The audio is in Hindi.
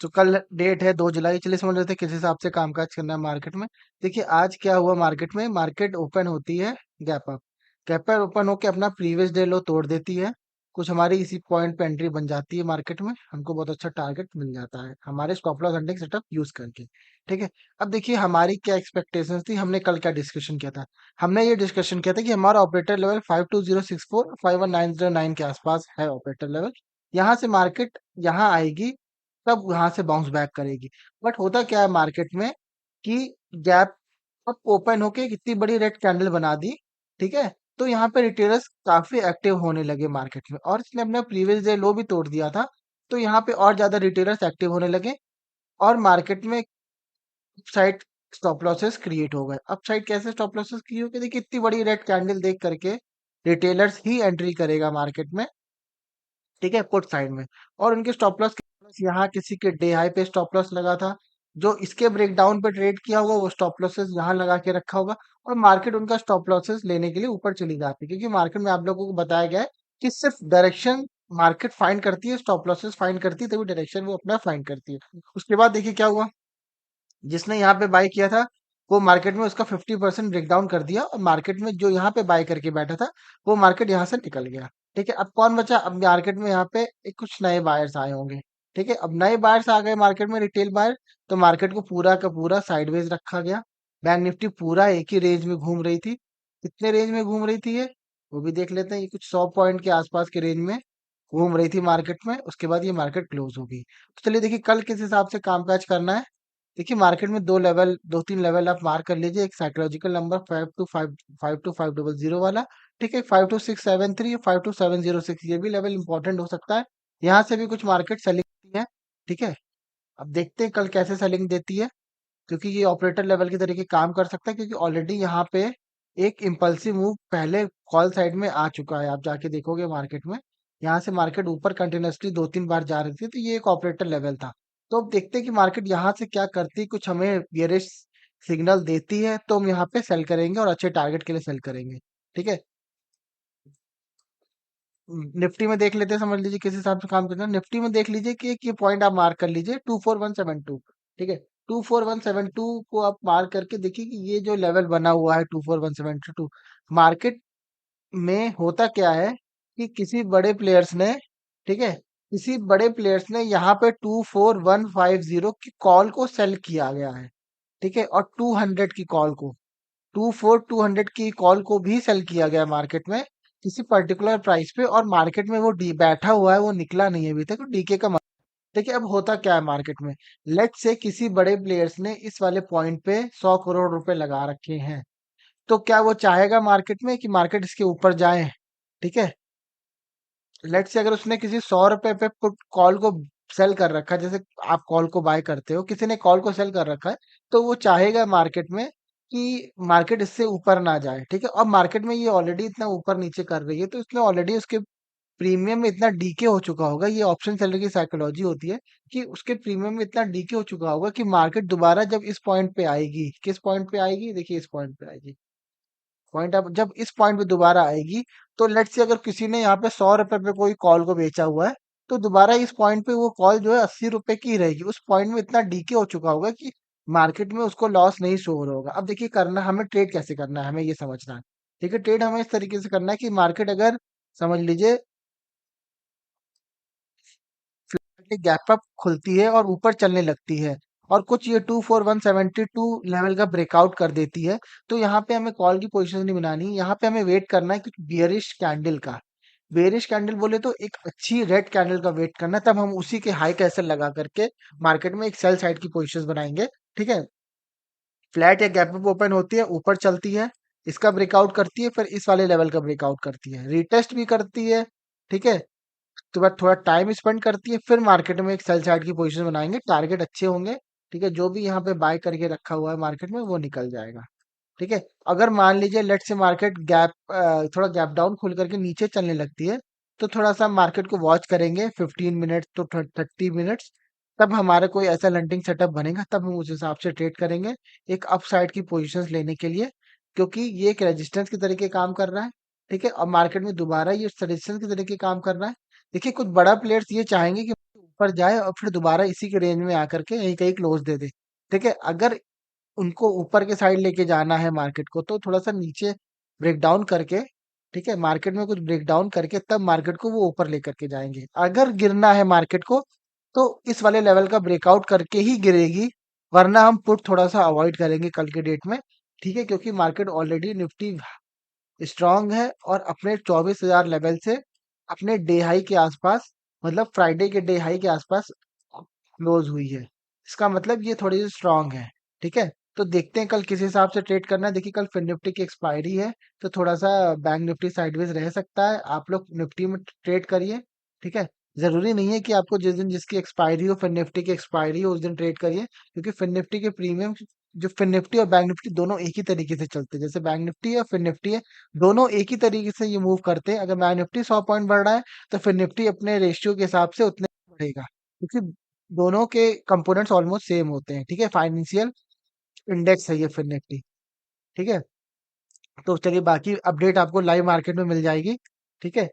तो कल डेट है 2 जुलाई, चलिए समझ रहे थे किस हिसाब से कामकाज करना है मार्केट में। देखिए आज क्या हुआ मार्केट में, मार्केट ओपन होती है gap up. Gap up open होकर अपना प्रीवियस डे लो तोड़ देती है। कुछ हमारी इसी पॉइंट पे एंट्री बन जाती है मार्केट में, हमको बहुत अच्छा टारगेट मिल जाता है हमारे stop loss hunting setup use करके। ठीक है। अब देखिए हमारी क्या एक्सपेक्टेशंस थी, हमने कल क्या डिस्कशन किया था। हमने ये डिस्कशन किया था कि हमारा ऑपरेटर लेवल 52064 51909 के आसपास है ऑपरेटर लेवल। यहाँ से मार्केट यहाँ आएगी, तब वहां से बाउंस बैक करेगी। बट होता क्या है मार्केट में कि गैप अप ओपन होके एक इतनी बड़ी रेड कैंडल बना दी। ठीक है। तो यहाँ पे रिटेलर्स काफी एक्टिव होने लगे मार्केट में, और इसने अपना प्रीवियस डे लो भी तोड़ दिया था। तो यहाँ पे और ज्यादा रिटेलर्स एक्टिव होने लगे, और मार्केट में साइड स्टॉप लॉसेस क्रिएट हो गए। अप साइड कैसे स्टॉप लॉसेस क्रिएट हो गए, देखिए इतनी बड़ी रेड कैंडल देख करके रिटेलर्स ही एंट्री करेगा मार्केट में। ठीक है, पुट साइड में। और उनके स्टॉप लॉस यहाँ किसी के डे हाई पे स्टॉप लॉस लगा था, जो इसके ब्रेकडाउन पे ट्रेड किया होगा वो स्टॉप लॉसेस यहाँ लगा के रखा होगा। और मार्केट उनका स्टॉप लॉसेस लेने के लिए ऊपर चली जाती है, क्योंकि मार्केट में आप लोगों को बताया गया है कि सिर्फ डायरेक्शन मार्केट फाइंड करती है, स्टॉप लॉसेस फाइंड करती है, तभी डायरेक्शन वो अपना फाइंड करती है। उसके बाद देखिए क्या हुआ, जिसने यहाँ पे बाय किया था वो मार्केट में उसका 50% ब्रेकडाउन कर दिया, और मार्केट में जो यहाँ पे बाय करके बैठा था वो मार्केट यहाँ से निकल गया। ठीक है, अब कौन बचा, अब मार्केट में यहाँ पे कुछ नए बायर्स आए होंगे। ठीक है, अब नए बायर्स आ गए मार्केट में, रिटेल बायर। तो मार्केट को पूरा का पूरा साइडवेज रखा गया। बैंक निफ्टी पूरा एक ही रेंज में घूम रही थी। कितने रेंज में घूम रही थी ये, वो भी देख लेते हैं। ये कुछ 100 पॉइंट के आसपास के रेंज में घूम रही थी मार्केट में। उसके बाद ये मार्केट क्लोज हो गई। तो चलिए देखिए कल किस हिसाब से कामकाज करना है। देखिए मार्केट में दो तीन लेवल आप मार्क कर लीजिए। एक साइकोलॉजिकल नंबर 5 to 5 वाला। ठीक है, 52673, 52706, ये भी लेवल इंपॉर्टेंट हो सकता है। यहाँ से भी कुछ मार्केट सेलिंग देती है। ठीक है, अब देखते हैं कल कैसे सेलिंग देती है, क्योंकि ये ऑपरेटर लेवल की तरीके काम कर सकता है, क्योंकि ऑलरेडी यहाँ पे एक इम्पल्सिव मूव पहले कॉल साइड में आ चुका है। आप जाके देखोगे मार्केट में, यहाँ से मार्केट ऊपर कंटिन्यूसली 2 3 बार जा रही थी, तो ये एक ऑपरेटर लेवल था। तो अब देखते हैं कि मार्केट यहाँ से क्या करती है, कुछ हमें बियरिश सिग्नल देती है तो हम यहाँ पे सेल करेंगे, और अच्छे टारगेट के लिए सेल करेंगे। ठीक है। निफ्टी में देख लेते हैं, समझ लीजिए किस हिसाब से काम करना है। निफ्टी में देख लीजिए कि एक ये पॉइंट आप मार्क कर लीजिए, 24172। ठीक है, 24172 को आप मार्क करके देखिए कि ये जो लेवल बना हुआ है 24172, मार्केट में होता क्या है कि किसी बड़े प्लेयर्स ने, ठीक है, किसी बड़े प्लेयर्स ने यहाँ पे 24150 की कॉल को सेल किया गया है। ठीक है, और 200 की कॉल को, 200 की कॉल को भी सेल किया गया मार्केट में किसी पर्टिकुलर प्राइस पे, और मार्केट में वो डी बैठा हुआ है, वो निकला नहीं है अभी तक, डीके का मतलब। देखिए अब होता क्या है मार्केट में, लेट से किसी बड़े प्लेयर्स ने इस वाले पॉइंट पे 100 करोड़ रुपए लगा रखे हैं। तो क्या वो चाहेगा मार्केट में कि मार्केट इसके ऊपर जाए। ठीक है, लेट से अगर उसने किसी 100 रुपए पे पुट कॉल को सेल कर रखा है, जैसे आप कॉल को बाय करते हो, किसी ने कॉल को सेल कर रखा है, तो वो चाहेगा मार्केट में कि मार्केट इससे ऊपर ना जाए। ठीक है, और मार्केट में ये ऑलरेडी इतना ऊपर नीचे कर रही है, तो इसने ऑलरेडी उसके प्रीमियम में इतना डीके हो चुका होगा। ये ऑप्शन सेलर की साइकोलॉजी होती है कि उसके प्रीमियम में इतना डीके हो चुका होगा कि मार्केट दोबारा जब इस पॉइंट पे आएगी, किस पॉइंट पे आएगी, देखिए इस पॉइंट पे आएगी। पॉइंट अब जब इस पॉइंट पे दोबारा आएगी, तो लेट्स से अगर किसी ने यहाँ पे 100 रुपए पे कोई कॉल को बेचा हुआ है, तो दोबारा इस पॉइंट पे वो कॉल जो है 80 रुपए की ही रहेगी। उस पॉइंट में इतना डीके हो चुका होगा कि मार्केट में उसको लॉस नहीं शो हो रहा होगा। अब देखिए करना हमें ट्रेड कैसे करना है, हमें ये समझना है। ठीक है, ट्रेड हमें इस तरीके से करना है कि मार्केट अगर, समझ लीजिए, गैप अप खुलती है और ऊपर चलने लगती है, और कुछ ये 24172 लेवल का ब्रेकआउट कर देती है, तो यहाँ पे हमें कॉल की पोजीशन नहीं बनानी। यहाँ पे हमें वेट करना है कुछ बियरिश कैंडल का। बेरिश कैंडल बोले तो एक अच्छी रेड कैंडल का वेट करना, तब हम उसी के हाई कैसल लगा करके मार्केट में एक सेल साइड की पोजीशंस बनाएंगे। ठीक है, फ्लैट या गैप अप ओपन होती है, ऊपर चलती है, इसका ब्रेकआउट करती है, फिर इस वाले लेवल का ब्रेकआउट करती है, रीटेस्ट भी करती है। ठीक है, तो बाद थोड़ा टाइम स्पेंड करती है, फिर मार्केट में एक सेल साइड की पोजीशन बनाएंगे, टारगेट अच्छे होंगे। ठीक है, जो भी यहाँ पे बाय करके रखा हुआ है मार्केट में वो निकल जाएगा। ठीक है, अगर मान लीजिए लेट से मार्केट गैप, थोड़ा गैप डाउन खुल करके नीचे चलने लगती है, तो थोड़ा सा मार्केट को वॉच करेंगे 15 मिनट तो 30 मिनट्स। तब हमारा कोई ऐसा लंटिंग सेटअप बनेगा, तब हम उस हिसाब से ट्रेड करेंगे एक अपसाइड की पोजीशंस लेने के लिए, क्योंकि ये एक रेजिस्टेंस की तरीके काम कर रहा है। ठीक है, और मार्केट में दोबारा ये रेजिस्टेंस की तरीके काम कर रहा है। देखिए कुछ बड़ा प्लेयर्स ये चाहेंगे कि ऊपर जाए और फिर दोबारा इसी के रेंज में आकर के यहीं कहीं क्लोज दे दे। ठीक है, अगर उनको ऊपर के साइड लेके जाना है मार्केट को, तो थोड़ा सा नीचे ब्रेक डाउन करके, ठीक है, मार्केट में कुछ ब्रेक डाउन करके तब मार्केट को वो ऊपर लेकर के जाएंगे। अगर गिरना है मार्केट को, तो इस वाले लेवल का ब्रेकआउट करके ही गिरेगी, वरना हम पुट थोड़ा सा अवॉइड करेंगे कल के डेट में। ठीक है, क्योंकि मार्केट ऑलरेडी निफ्टी स्ट्रांग है और अपने 24,000 लेवल से अपने डे हाई के आसपास, मतलब फ्राइडे के डे हाई के आसपास क्लोज हुई है। इसका मतलब ये थोड़ी सी स्ट्रांग है। ठीक है, तो देखते हैं कल किस हिसाब से ट्रेड करना है। देखिए कल फिर निफ्टी की एक्सपायरी है, तो थोड़ा सा बैंक निफ्टी साइडवेज रह सकता है। आप लोग निफ्टी में ट्रेड करिए। ठीक है, जरूरी नहीं है कि आपको जिस दिन जिसकी एक्सपायरी हो, फिर निफ्टी की एक्सपायरी हो, उस दिन ट्रेड करिए, क्योंकि फिर निफ्टी के प्रीमियम, जो फिर निफ्टी और बैंक निफ्टी दोनों एक ही तरीके से चलते हैं। जैसे बैंक निफ्टी है, फिर निफ्टी है, दोनों एक ही तरीके से ये मूव करते हैं। अगर बैंक निफ्टी 100 पॉइंट बढ़ रहा है, तो फिर निफ्टी अपने रेशियो के हिसाब से उतने बढ़ेगा, क्योंकि दोनों के कंपोनेंट्स ऑलमोस्ट सेम होते हैं। ठीक है, फाइनेंशियल इंडेक्स है ये फिर निफ्टी। ठीक है, तो चलिए बाकी अपडेट आपको लाइव मार्केट में मिल जाएगी। ठीक है,